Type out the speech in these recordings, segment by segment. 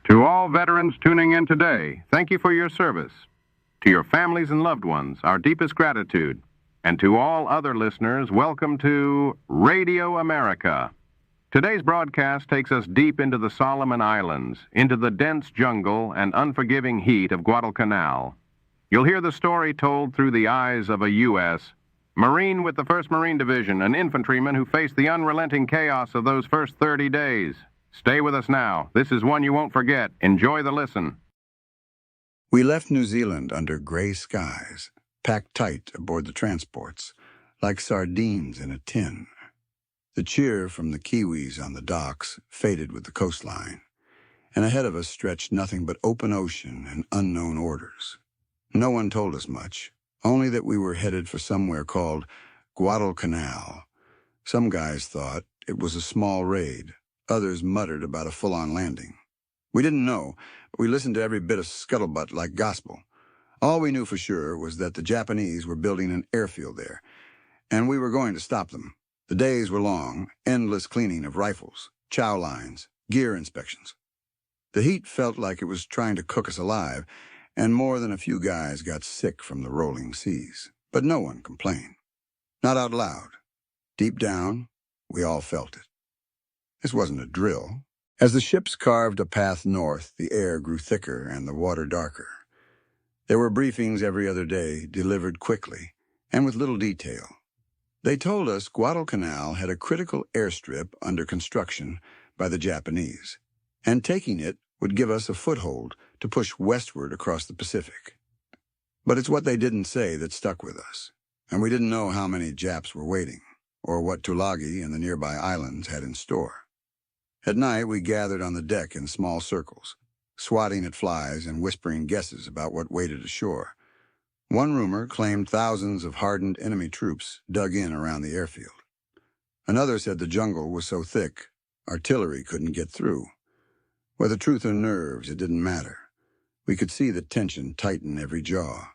To all veterans tuning in today, thank you for your service. To your families and loved ones, our deepest gratitude. And to all other listeners, welcome to Radio America. Today's broadcast takes us deep into the Solomon Islands, into the dense jungle and unforgiving heat of Guadalcanal. You'll hear the story told through the eyes of a U.S. Marine with the 1st Marine Division, an infantryman who faced the unrelenting chaos of those first 30 days. Stay with us now. This is one you won't forget. Enjoy the listen. We left New Zealand under gray skies, packed tight aboard the transports, like sardines in a tin. The cheer from the Kiwis on the docks faded with the coastline, and ahead of us stretched nothing but open ocean and unknown orders. No one told us much, only that we were headed for somewhere called Guadalcanal. Some guys thought it was a small raid. Others muttered about a full-on landing. We didn't know, but we listened to every bit of scuttlebutt like gospel. All we knew for sure was that the Japanese were building an airfield there, and we were going to stop them. The days were long, endless cleaning of rifles, chow lines, gear inspections. The heat felt like it was trying to cook us alive, and more than a few guys got sick from the rolling seas. But no one complained. Not out loud. Deep down, we all felt it. This wasn't a drill. As the ships carved a path north, the air grew thicker and the water darker. There were briefings every other day, delivered quickly, and with little detail. They told us Guadalcanal had a critical airstrip under construction by the Japanese, and taking it would give us a foothold to push westward across the Pacific. But it's what they didn't say that stuck with us, and we didn't know how many Japs were waiting, or what Tulagi and the nearby islands had in store. At night, we gathered on the deck in small circles, swatting at flies and whispering guesses about what waited ashore. One rumor claimed thousands of hardened enemy troops dug in around the airfield. Another said the jungle was so thick, artillery couldn't get through. Whether truth or nerves, it didn't matter. We could see the tension tighten every jaw.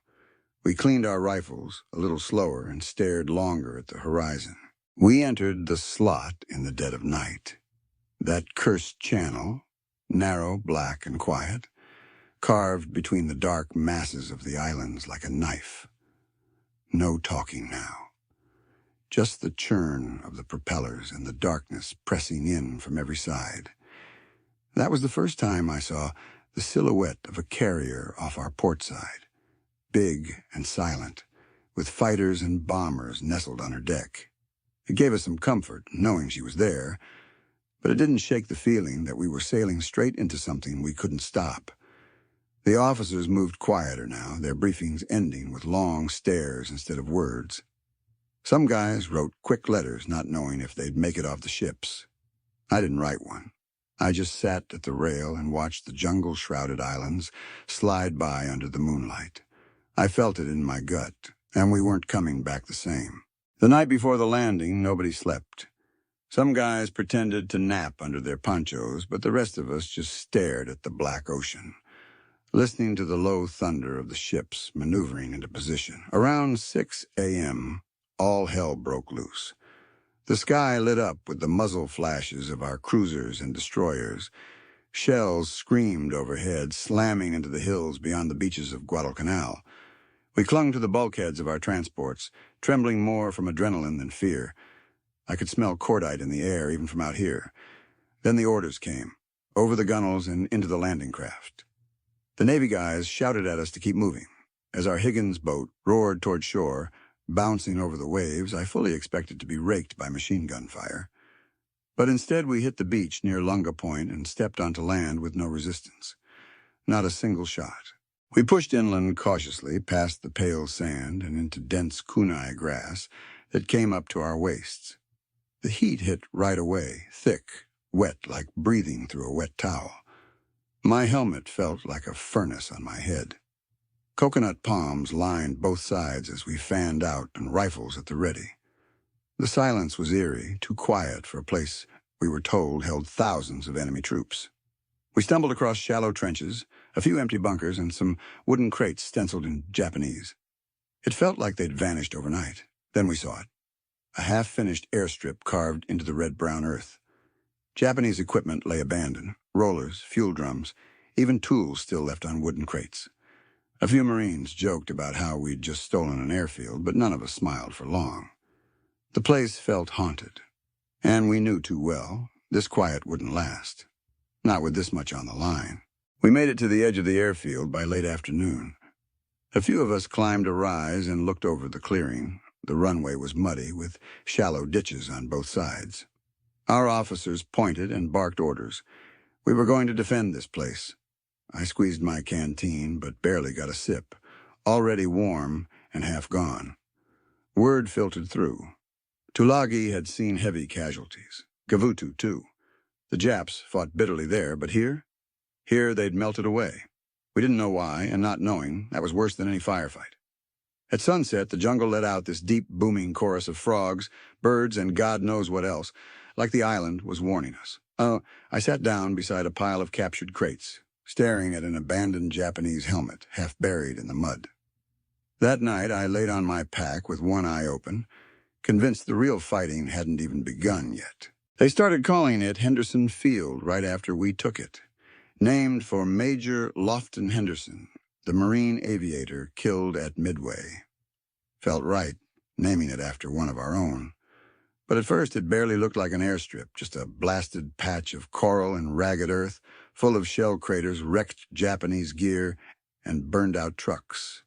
We cleaned our rifles a little slower and stared longer at the horizon. We entered the slot in the dead of night. That cursed channel, narrow, black, and quiet, carved between the dark masses of the islands like a knife. No talking now. Just the churn of the propellers and the darkness pressing in from every side. That was the first time I saw the silhouette of a carrier off our port side, big and silent, with fighters and bombers nestled on her deck. It gave us some comfort, knowing she was there, but it didn't shake the feeling that we were sailing straight into something we couldn't stop. The officers moved quieter now, their briefings ending with long stares instead of words. Some guys wrote quick letters, not knowing if they'd make it off the ships. I didn't write one. I just sat at the rail and watched the jungle-shrouded islands slide by under the moonlight. I felt it in my gut, and we weren't coming back the same. The night before the landing, nobody slept. Some guys pretended to nap under their ponchos, but the rest of us just stared at the black ocean, listening to the low thunder of the ships maneuvering into position. Around 6 a.m., all hell broke loose. The sky lit up with the muzzle flashes of our cruisers and destroyers. Shells screamed overhead, slamming into the hills beyond the beaches of Guadalcanal. We clung to the bulkheads of our transports, trembling more from adrenaline than fear. I could smell cordite in the air, even from out here. Then the orders came, over the gunwales and into the landing craft. The Navy guys shouted at us to keep moving. As our Higgins boat roared toward shore, bouncing over the waves, I fully expected to be raked by machine gun fire. But instead we hit the beach near Lunga Point and stepped onto land with no resistance. Not a single shot. We pushed inland cautiously past the pale sand and into dense kunai grass that came up to our waists. The heat hit right away, thick, wet like breathing through a wet towel. My helmet felt like a furnace on my head. Coconut palms lined both sides as we fanned out and rifles at the ready. The silence was eerie, too quiet for a place we were told held thousands of enemy troops. We stumbled across shallow trenches, a few empty bunkers, and some wooden crates stenciled in Japanese. It felt like they'd vanished overnight. Then we saw it. A half-finished airstrip carved into the red-brown earth. Japanese equipment lay abandoned, rollers, fuel drums, even tools still left on wooden crates. A few Marines joked about how we'd just stolen an airfield, but none of us smiled for long. The place felt haunted, and we knew too well this quiet wouldn't last, not with this much on the line. We made it to the edge of the airfield by late afternoon. A few of us climbed a rise and looked over the clearing. The runway was muddy, with shallow ditches on both sides. Our officers pointed and barked orders. We were going to defend this place. I squeezed my canteen, but barely got a sip, already warm and half gone. Word filtered through. Tulagi had seen heavy casualties. WW2, too. The Japs fought bitterly there, but here they'd melted away. We didn't know why, and not knowing, that was worse than any firefight. At sunset, the jungle let out this deep, booming chorus of frogs, birds, and God knows what else, like the island was warning us. I sat down beside a pile of captured crates, staring at an abandoned Japanese helmet, half buried in the mud. That night, I laid on my pack with one eye open, convinced the real fighting hadn't even begun yet. They started calling it Henderson Field right after we took it, named for Major Lofton Henderson, the Marine aviator killed at Midway. Felt right, naming it after one of our own. But at first it barely looked like an airstrip, just a blasted patch of coral and ragged earth, full of shell craters, wrecked Japanese gear, and burned-out trucks.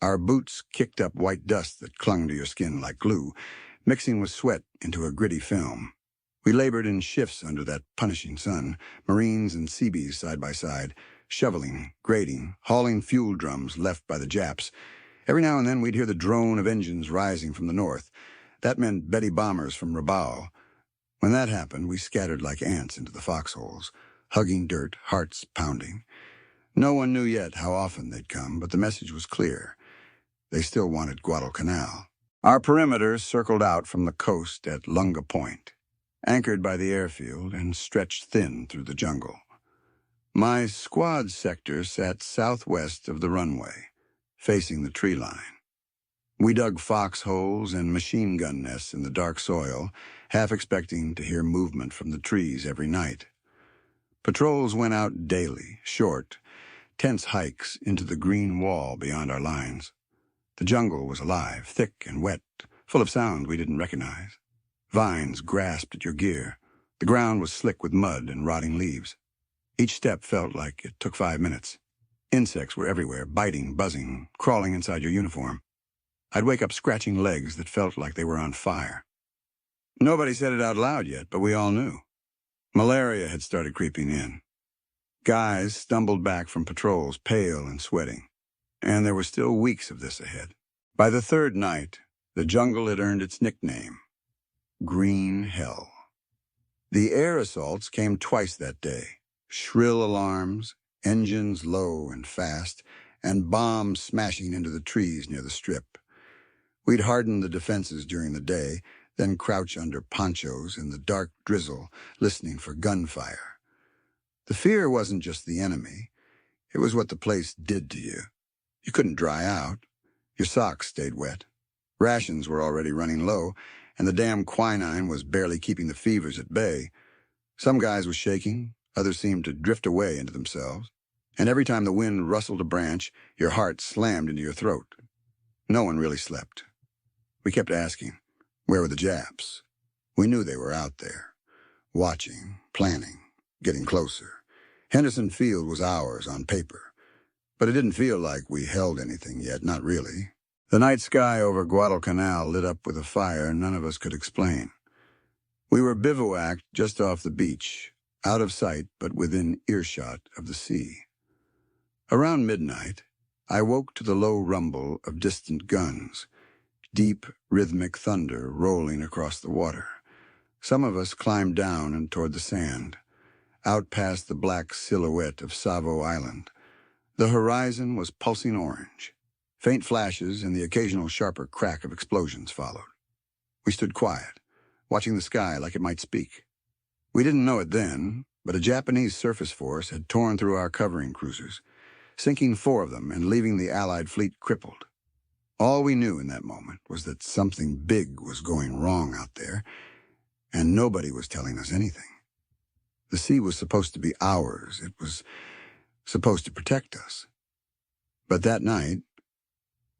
Our boots kicked up white dust that clung to your skin like glue, mixing with sweat into a gritty film. We labored in shifts under that punishing sun, Marines and Seabees side by side, shoveling, grading, hauling fuel drums left by the Japs. Every now and then we'd hear the drone of engines rising from the north. That meant Betty bombers from Rabaul. When that happened, we scattered like ants into the foxholes, hugging dirt, hearts pounding. No one knew yet how often they'd come, but the message was clear. They still wanted Guadalcanal. Our perimeter circled out from the coast at Lunga Point, anchored by the airfield and stretched thin through the jungle. My squad sector sat southwest of the runway, facing the tree line. We dug foxholes and machine gun nests in the dark soil, half expecting to hear movement from the trees every night. Patrols went out daily, short, tense hikes into the green wall beyond our lines. The jungle was alive, thick and wet, full of sound we didn't recognize. Vines grasped at your gear. The ground was slick with mud and rotting leaves. Each step felt like it took 5 minutes. Insects were everywhere, biting, buzzing, crawling inside your uniform. I'd wake up scratching legs that felt like they were on fire. Nobody said it out loud yet, but we all knew. Malaria had started creeping in. Guys stumbled back from patrols, pale and sweating. And there were still weeks of this ahead. By the third night, the jungle had earned its nickname, Green Hell. The air assaults came twice that day. Shrill alarms, engines low and fast, and bombs smashing into the trees near the strip. We'd harden the defenses during the day, then crouch under ponchos in the dark drizzle, listening for gunfire. The fear wasn't just the enemy. It was what the place did to you. You couldn't dry out. Your socks stayed wet. Rations were already running low, and the damn quinine was barely keeping the fevers at bay. Some guys were shaking, others seemed to drift away into themselves, and every time the wind rustled a branch, your heart slammed into your throat. No one really slept. We kept asking, where were the Japs? We knew they were out there, watching, planning, getting closer. Henderson Field was ours on paper, but it didn't feel like we held anything yet, not really. The night sky over Guadalcanal lit up with a fire none of us could explain. We were bivouacked just off the beach, out of sight but within earshot of the sea. Around midnight, I woke to the low rumble of distant guns, deep, rhythmic thunder rolling across the water. Some of us climbed down and toward the sand, out past the black silhouette of Savo Island. The horizon was pulsing orange. Faint flashes and the occasional sharper crack of explosions followed. We stood quiet, watching the sky like it might speak. We didn't know it then, but a Japanese surface force had torn through our covering cruisers, sinking 4 of them and leaving the Allied fleet crippled. All we knew in that moment was that something big was going wrong out there, and nobody was telling us anything. The sea was supposed to be ours. It was supposed to protect us. But that night,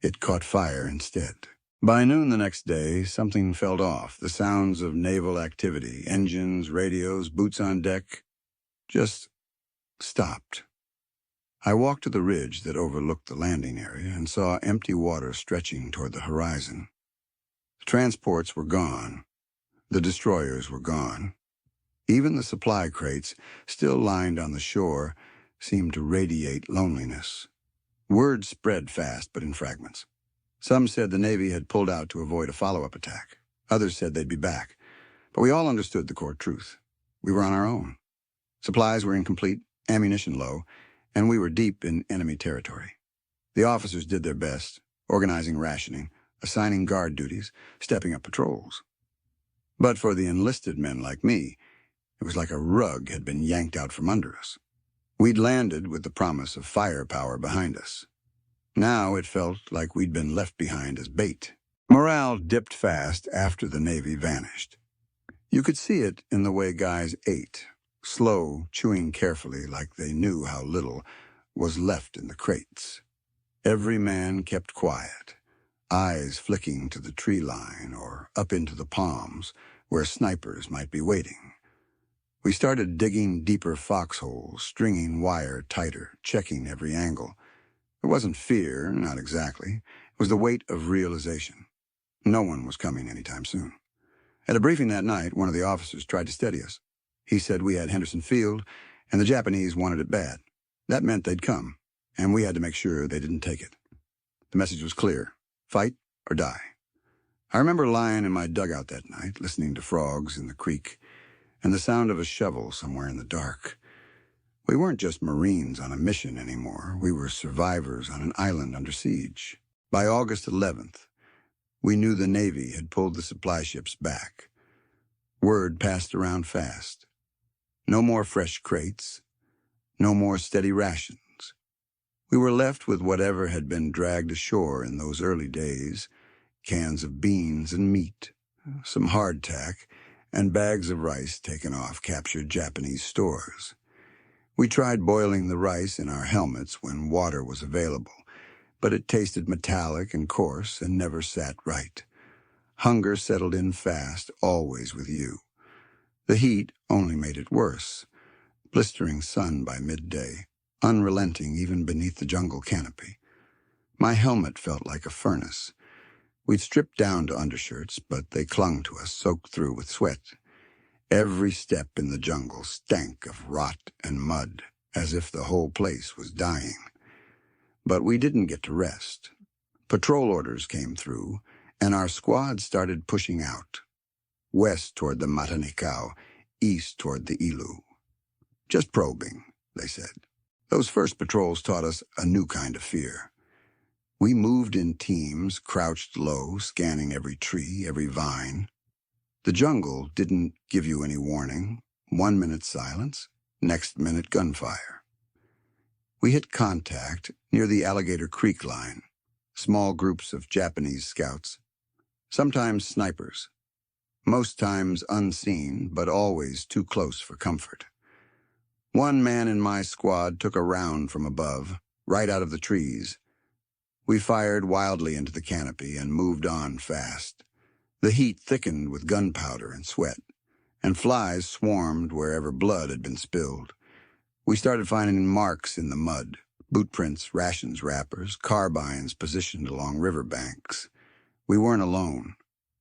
it caught fire instead. By noon the next day, something felt off. The sounds of naval activity, engines, radios, boots on deck, just stopped. I walked to the ridge that overlooked the landing area and saw empty water stretching toward the horizon. The transports were gone. The destroyers were gone. Even the supply crates, still lined on the shore, seemed to radiate loneliness. Word spread fast, but in fragments. Some said the Navy had pulled out to avoid a follow-up attack. Others said they'd be back. But we all understood the core truth. We were on our own. Supplies were incomplete, ammunition low, and we were deep in enemy territory. The officers did their best, organizing rationing, assigning guard duties, stepping up patrols. But for the enlisted men like me, it was like a rug had been yanked out from under us. We'd landed with the promise of firepower behind us. Now it felt like we'd been left behind as bait. Morale dipped fast after the Navy vanished. You could see it in the way guys ate, slow, chewing carefully like they knew how little was left in the crates. Every man kept quiet, eyes flicking to the tree line or up into the palms where snipers might be waiting. We started digging deeper foxholes, stringing wire tighter, checking every angle. It wasn't fear, not exactly. It was the weight of realization. No one was coming anytime soon. At a briefing that night, one of the officers tried to steady us. He said we had Henderson Field, and the Japanese wanted it bad. That meant they'd come, and we had to make sure they didn't take it. The message was clear: fight or die. I remember lying in my dugout that night, listening to frogs in the creek, and the sound of a shovel somewhere in the dark. We weren't just Marines on a mission anymore. We were survivors on an island under siege. By August 11th, we knew the Navy had pulled the supply ships back. Word passed around fast. No more fresh crates. No more steady rations. We were left with whatever had been dragged ashore in those early days: cans of beans and meat, some hardtack, and bags of rice taken off captured Japanese stores. We tried boiling the rice in our helmets when water was available, but it tasted metallic and coarse and never sat right. Hunger settled in fast, always with you. The heat only made it worse. Blistering sun by midday, unrelenting even beneath the jungle canopy. My helmet felt like a furnace. We'd stripped down to undershirts, but they clung to us, soaked through with sweat. Every step in the jungle stank of rot and mud, as if the whole place was dying. But we didn't get to rest. Patrol orders came through, and our squad started pushing out. West toward the Matanikau, east toward the Ilu. Just probing, they said. Those first patrols taught us a new kind of fear. We moved in teams, crouched low, scanning every tree, every vine. The jungle didn't give you any warning. 1 minute silence, next minute gunfire. We hit contact near the Alligator Creek line. Small groups of Japanese scouts. Sometimes snipers. Most times unseen, but always too close for comfort. One man in my squad took a round from above, right out of the trees. We fired wildly into the canopy and moved on fast. The heat thickened with gunpowder and sweat, and flies swarmed wherever blood had been spilled. We started finding marks in the mud, boot prints, rations wrappers, carbines positioned along riverbanks. We weren't alone.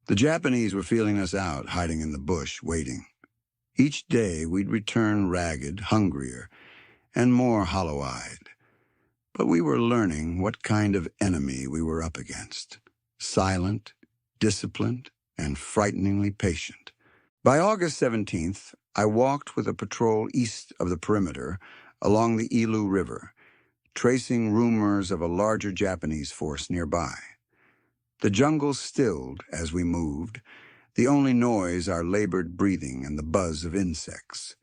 The Japanese were feeling us out, hiding in the bush, waiting. Each day we'd return ragged, hungrier, and more hollow-eyed. But we were learning what kind of enemy we were up against. Silent, disciplined, and frighteningly patient. By August 17th, I walked with a patrol east of the perimeter along the Ilu River, tracing rumors of a larger Japanese force nearby. The jungle stilled as we moved, the only noise our labored breathing and the buzz of insects.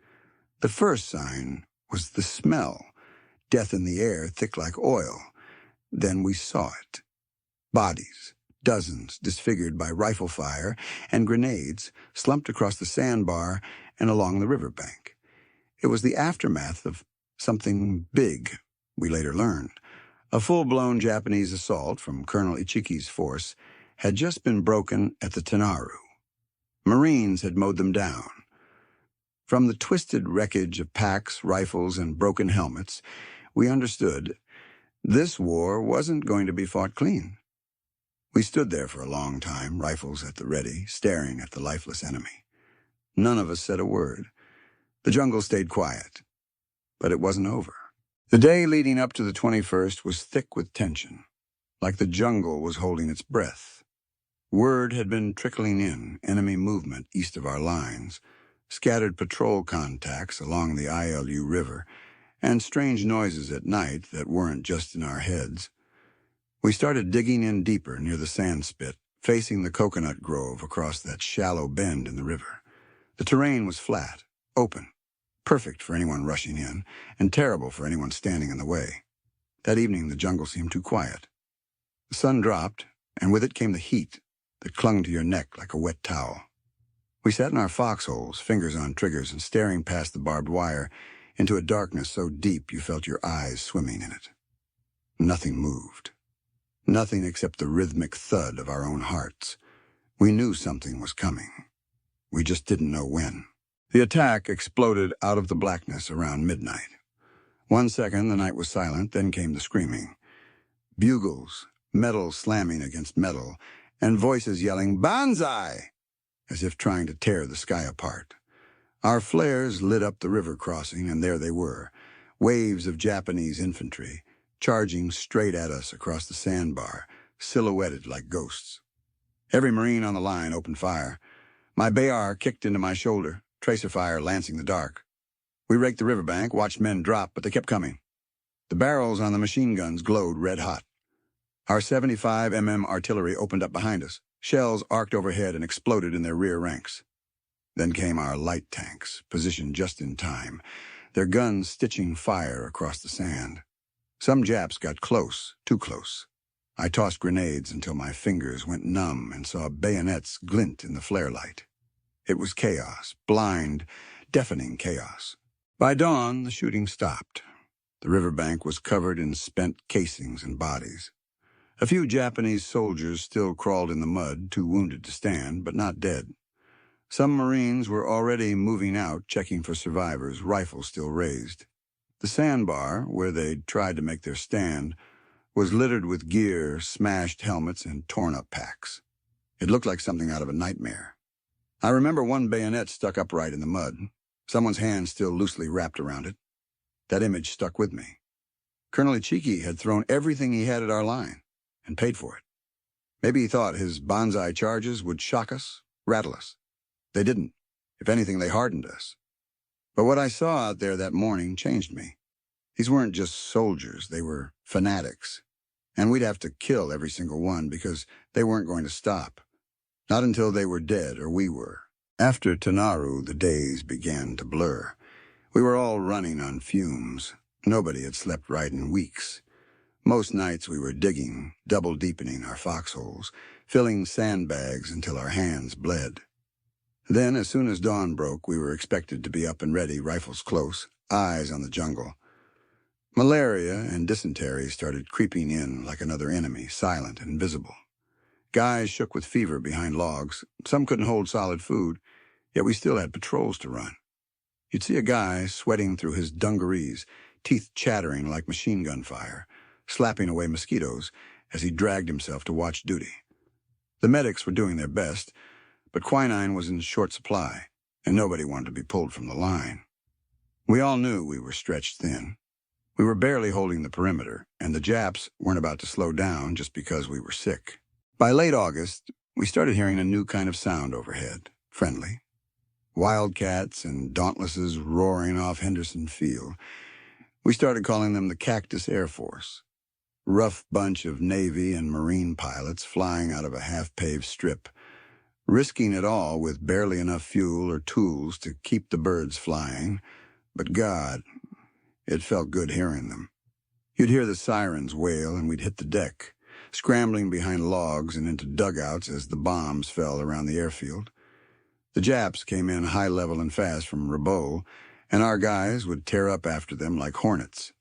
The first sign was the smell, death in the air, thick like oil. Then we saw it. Bodies, dozens disfigured by rifle fire and grenades, slumped across the sandbar and along the riverbank. It was the aftermath of Something big, we later learned. A full-blown Japanese assault from Colonel Ichiki's force had just been broken at the Tanaru. Marines had mowed them down. From the twisted wreckage of packs, rifles, and broken helmets, we understood this war wasn't going to be fought clean. We stood there for a long time, rifles at the ready, staring at the lifeless enemy. None of us said a word. The jungle stayed quiet, but it wasn't over. The day leading up to the 21st was thick with tension, like the jungle was holding its breath. Word had been trickling in, enemy movement east of our lines, scattered patrol contacts along the ILU River, and strange noises at night that weren't just in our heads. We started digging in deeper near the sand spit, facing the coconut grove across that shallow bend in the river. The terrain was flat, open, perfect for anyone rushing in, and terrible for anyone standing in the way. That evening the jungle seemed too quiet. The sun dropped, and with it came the heat that clung to your neck like a wet towel. We sat in our foxholes, fingers on triggers and staring past the barbed wire into a darkness so deep you felt your eyes swimming in it. Nothing moved. Nothing except the rhythmic thud of our own hearts. We knew something was coming. We just didn't know when. The attack exploded out of the blackness around midnight. 1 second the night was silent, then came the screaming. Bugles, metal slamming against metal, and voices yelling, "Banzai!" as if trying to tear the sky apart. Our flares lit up the river crossing, and there they were, waves of Japanese infantry, charging straight at us across the sandbar, silhouetted like ghosts. Every Marine on the line opened fire. My Bayar kicked into my shoulder, tracer fire lancing the dark. We raked the riverbank, watched men drop, but they kept coming. The barrels on the machine guns glowed red-hot. Our 75 mm artillery opened up behind us. Shells arced overhead and exploded in their rear ranks. Then came our light tanks, positioned just in time, their guns stitching fire across the sand. Some Japs got close, too close. I tossed grenades until my fingers went numb and saw bayonets glint in the flare light. It was chaos, blind, deafening chaos. By dawn, the shooting stopped. The riverbank was covered in spent casings and bodies. A few Japanese soldiers still crawled in the mud, too wounded to stand, but not dead. Some Marines were already moving out, checking for survivors, rifles still raised. The sandbar, where they'd tried to make their stand, was littered with gear, smashed helmets, and torn-up packs. It looked like something out of a nightmare. I remember one bayonet stuck upright in the mud, someone's hand still loosely wrapped around it. That image stuck with me. Colonel Ichiki had thrown everything he had at our line, and paid for it. Maybe he thought his banzai charges would shock us, rattle us. They didn't. If anything, they hardened us. But what I saw out there that morning changed me. These weren't just soldiers, they were fanatics. And we'd have to kill every single one because they weren't going to stop. Not until they were dead, or we were. After Tanaru, the days began to blur. We were all running on fumes. Nobody had slept right in weeks. Most nights we were digging, double deepening our foxholes, filling sandbags until our hands bled. Then, as soon as dawn broke, we were expected to be up and ready, rifles close, eyes on the jungle. Malaria and dysentery started creeping in like another enemy, silent and visible. Guys shook with fever behind logs. Some couldn't hold solid food, yet we still had patrols to run. You'd see a guy sweating through his dungarees, teeth chattering like machine gun fire, slapping away mosquitoes as he dragged himself to watch duty. The medics were doing their best, but quinine was in short supply, and nobody wanted to be pulled from the line. We all knew we were stretched thin. We were barely holding the perimeter, and the Japs weren't about to slow down just because we were sick. By late August, we started hearing a new kind of sound overhead, friendly. Wildcats and dauntlesses roaring off Henderson Field. We started calling them the Cactus Air Force. Rough bunch of Navy and Marine pilots flying out of a half-paved strip, risking it all with barely enough fuel or tools to keep the birds flying. But God, it felt good hearing them. You'd hear the sirens wail and we'd hit the deck, scrambling behind logs and into dugouts as the bombs fell around the airfield. The Japs came in high level and fast from Rabaul, and our guys would tear up after them like hornets.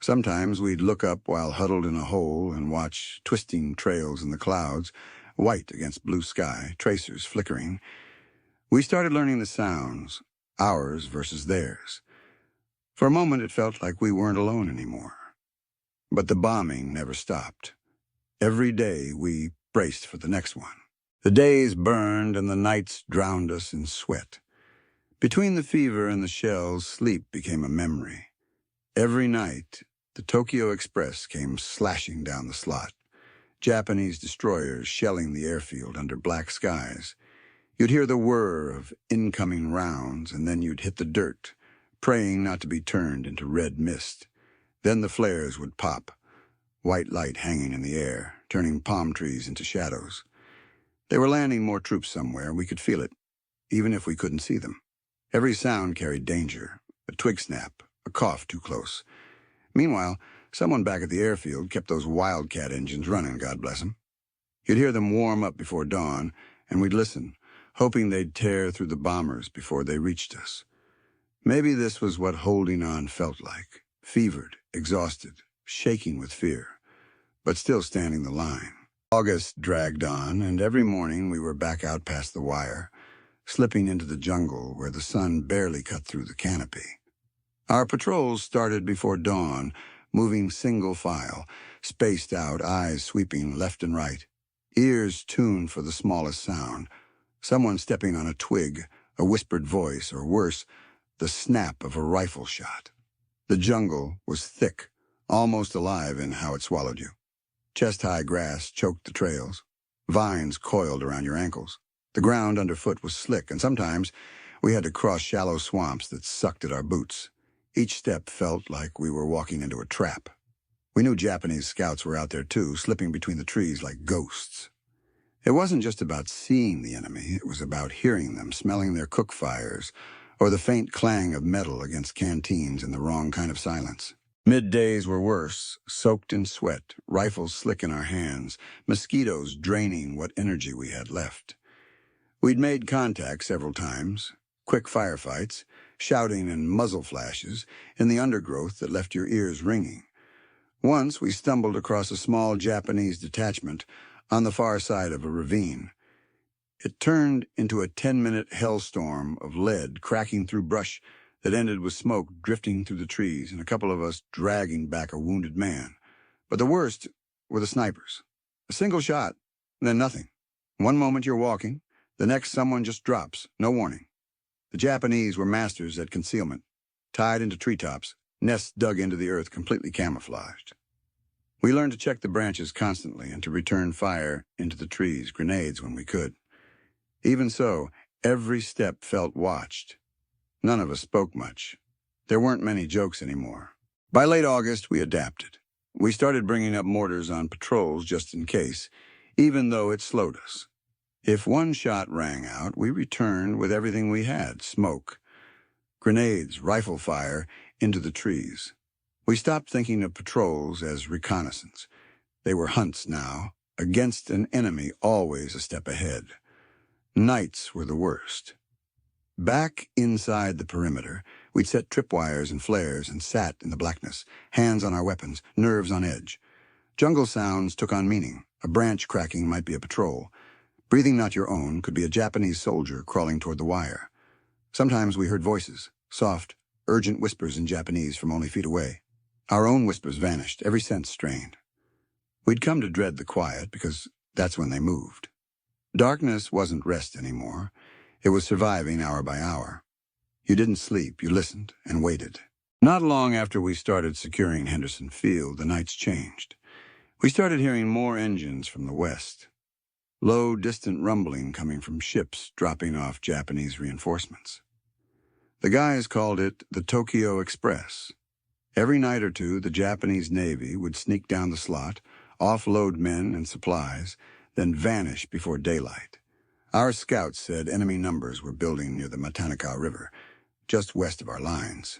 Sometimes we'd look up while huddled in a hole and watch twisting trails in the clouds, white against blue sky, tracers flickering. We started learning the sounds, ours versus theirs. For a moment it felt like we weren't alone anymore. But the bombing never stopped. Every day we braced for the next one. The days burned and the nights drowned us in sweat. Between the fever and the shells, sleep became a memory. Every night, the Tokyo Express came slashing down the slot, Japanese destroyers shelling the airfield under black skies. You'd hear the whir of incoming rounds, and then you'd hit the dirt, praying not to be turned into red mist. Then the flares would pop, white light hanging in the air, turning palm trees into shadows. They were landing more troops somewhere. We could feel it, even if we couldn't see them. Every sound carried danger, a twig snap, a cough too close. Meanwhile, someone back at the airfield kept those Wildcat engines running, God bless them. You'd hear them warm up before dawn, and we'd listen, hoping they'd tear through the bombers before they reached us. Maybe this was what holding on felt like, fevered, exhausted, shaking with fear, but still standing the line. August dragged on, and every morning we were back out past the wire, slipping into the jungle where the sun barely cut through the canopy. Our patrols started before dawn, moving single file, spaced out, eyes sweeping left and right, ears tuned for the smallest sound, someone stepping on a twig, a whispered voice, or worse, the snap of a rifle shot. The jungle was thick, almost alive in how it swallowed you. Chest-high grass choked the trails. Vines coiled around your ankles. The ground underfoot was slick, and sometimes we had to cross shallow swamps that sucked at our boots. Each step felt like we were walking into a trap. We knew Japanese scouts were out there too, slipping between the trees like ghosts. It wasn't just about seeing the enemy, it was about hearing them, smelling their cook fires, or the faint clang of metal against canteens in the wrong kind of silence. Middays were worse, soaked in sweat, rifles slick in our hands, mosquitoes draining what energy we had left. We'd made contact several times, quick firefights, shouting and muzzle flashes in the undergrowth that left your ears ringing. Once we stumbled across a small Japanese detachment on the far side of a ravine. It turned into a 10-minute hellstorm of lead cracking through brush that ended with smoke drifting through the trees and a couple of us dragging back a wounded man. But the worst were the snipers. A single shot, then nothing. One moment you're walking, the next someone just drops, no warning. The Japanese were masters at concealment, tied into treetops, nests dug into the earth completely camouflaged. We learned to check the branches constantly and to return fire into the trees, grenades when we could. Even so, every step felt watched. None of us spoke much. There weren't many jokes anymore. By late August, we adapted. We started bringing up mortars on patrols just in case, even though it slowed us. If one shot rang out, we returned with everything we had, smoke, grenades, rifle fire, into the trees. We stopped thinking of patrols as reconnaissance. They were hunts now, against an enemy always a step ahead. Nights were the worst. Back inside the perimeter, we'd set tripwires and flares and sat in the blackness, hands on our weapons, nerves on edge. Jungle sounds took on meaning. A branch cracking might be a patrol. Breathing not your own could be a Japanese soldier crawling toward the wire. Sometimes we heard voices, soft, urgent whispers in Japanese from only feet away. Our own whispers vanished, every sense strained. We'd come to dread the quiet because that's when they moved. Darkness wasn't rest anymore. It was surviving hour by hour. You didn't sleep, you listened and waited. Not long after we started securing Henderson Field, the nights changed. We started hearing more engines from the west. Low, distant rumbling coming from ships dropping off Japanese reinforcements. The guys called it the Tokyo Express. Every night or two, the Japanese Navy would sneak down the slot, offload men and supplies, then vanish before daylight. Our scouts said enemy numbers were building near the Guadalcanal River, just west of our lines.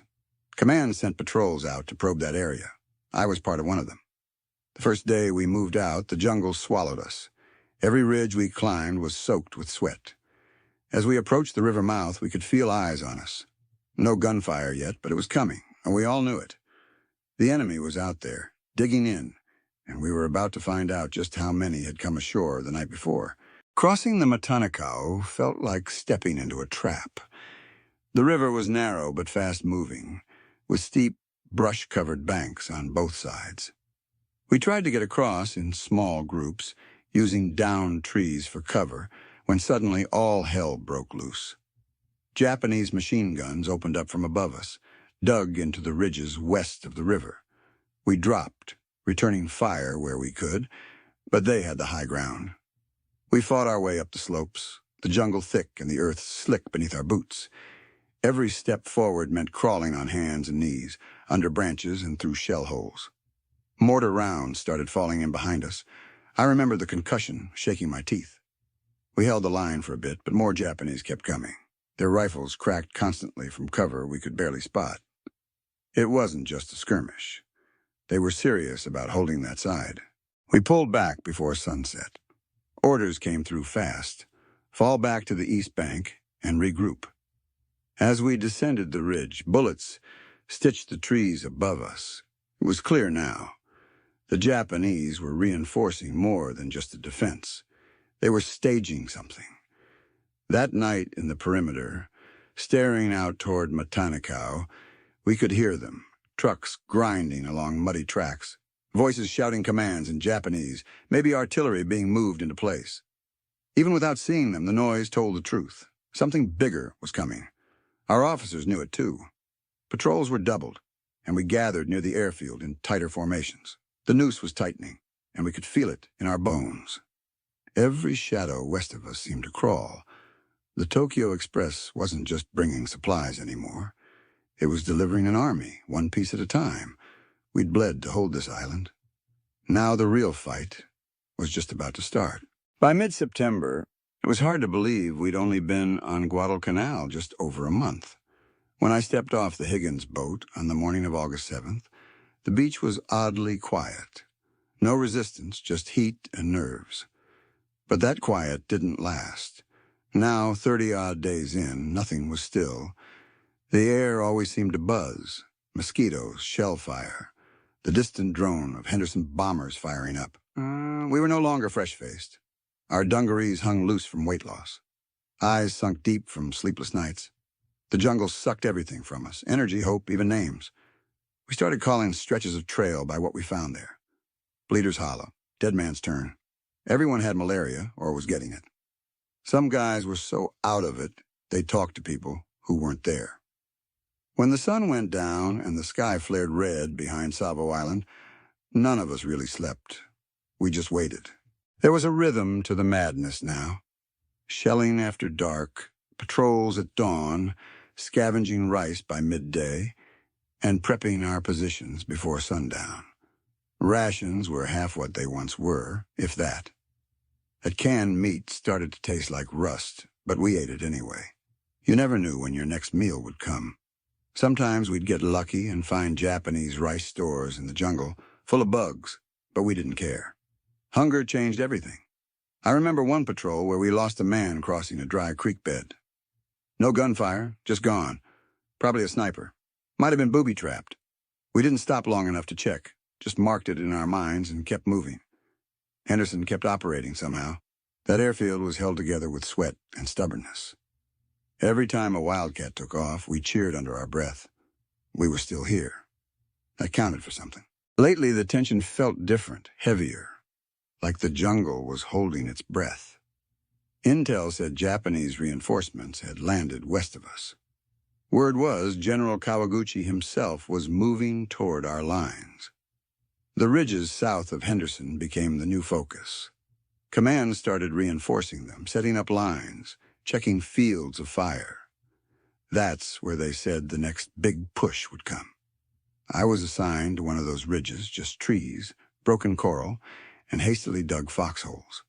Command sent patrols out to probe that area. I was part of one of them. The first day we moved out, the jungle swallowed us. Every ridge we climbed was soaked with sweat. As we approached the river mouth, we could feel eyes on us. No gunfire yet, but it was coming, and we all knew it. The enemy was out there, digging in, and we were about to find out just how many had come ashore the night before. Crossing the Matanikau felt like stepping into a trap. The river was narrow but fast-moving, with steep, brush-covered banks on both sides. We tried to get across in small groups, using downed trees for cover, when suddenly all hell broke loose. Japanese machine guns opened up from above us, dug into the ridges west of the river. We dropped, returning fire where we could, but they had the high ground. We fought our way up the slopes, the jungle thick and the earth slick beneath our boots. Every step forward meant crawling on hands and knees, under branches and through shell holes. Mortar rounds started falling in behind us. I remember the concussion, shaking my teeth. We held the line for a bit, but more Japanese kept coming. Their rifles cracked constantly from cover we could barely spot. It wasn't just a skirmish. They were serious about holding that side. We pulled back before sunset. Orders came through fast. Fall back to the east bank and regroup. As we descended the ridge, bullets stitched the trees above us. It was clear now. The Japanese were reinforcing more than just a defense. They were staging something. That night in the perimeter, staring out toward Matanikau, we could hear them, trucks grinding along muddy tracks, voices shouting commands in Japanese, maybe artillery being moved into place. Even without seeing them, the noise told the truth. Something bigger was coming. Our officers knew it too. Patrols were doubled, and we gathered near the airfield in tighter formations. The noose was tightening, and we could feel it in our bones. Every shadow west of us seemed to crawl. The Tokyo Express wasn't just bringing supplies anymore. It was delivering an army, one piece at a time. We'd bled to hold this island. Now the real fight was just about to start. By mid-September, it was hard to believe we'd only been on Guadalcanal just over a month. When I stepped off the Higgins boat on the morning of August 7th, the beach was oddly quiet. No resistance, just heat and nerves. But that quiet didn't last. Now, 30-odd days in, nothing was still. The air always seemed to buzz. Mosquitoes, shell fire, the distant drone of Henderson bombers firing up. We were no longer fresh-faced. Our dungarees hung loose from weight loss. Eyes sunk deep from sleepless nights. The jungle sucked everything from us, energy, hope, even names. We started calling stretches of trail by what we found there. Bleeder's Hollow, Dead Man's Turn. Everyone had malaria or was getting it. Some guys were so out of it, they talked to people who weren't there. When the sun went down and the sky flared red behind Savo Island, none of us really slept. We just waited. There was a rhythm to the madness now. Shelling after dark, patrols at dawn, scavenging rice by midday, and prepping our positions before sundown. Rations were half what they once were, if that. That canned meat started to taste like rust, but we ate it anyway. You never knew when your next meal would come. Sometimes we'd get lucky and find Japanese rice stores in the jungle, full of bugs, but we didn't care. Hunger changed everything. I remember one patrol where we lost a man crossing a dry creek bed. No gunfire, just gone. Probably a sniper. Might have been booby-trapped. We didn't stop long enough to check, just marked it in our minds and kept moving. Henderson kept operating somehow. That airfield was held together with sweat and stubbornness. Every time a wildcat took off, we cheered under our breath. We were still here. That counted for something. Lately, the tension felt different, heavier, like the jungle was holding its breath. Intel said Japanese reinforcements had landed west of us. Word was General Kawaguchi himself was moving toward our lines. The ridges south of Henderson became the new focus. Command started reinforcing them, setting up lines, checking fields of fire. That's where they said the next big push would come. I was assigned to one of those ridges, just trees, broken coral, and hastily dug foxholes.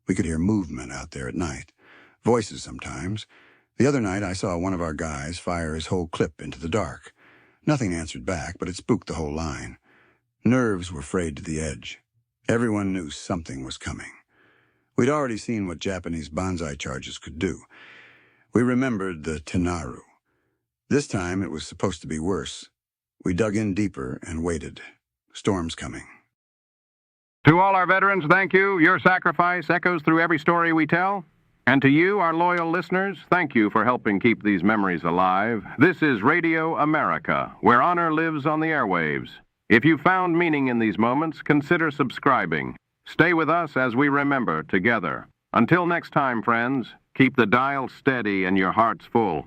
We could hear movement out there at night, voices sometimes. The other night I saw one of our guys fire his whole clip into the dark. Nothing answered back, but it spooked the whole line. Nerves were frayed to the edge. Everyone knew something was coming. We'd already seen what Japanese banzai charges could do. We remembered the Tenaru. This time it was supposed to be worse. We dug in deeper and waited. Storms coming. To all our veterans, thank you. Your sacrifice echoes through every story we tell. And to you, our loyal listeners, thank you for helping keep these memories alive. This is Radio America, where honor lives on the airwaves. If you found meaning in these moments, consider subscribing. Stay with us as we remember together. Until next time, friends, keep the dial steady and your hearts full.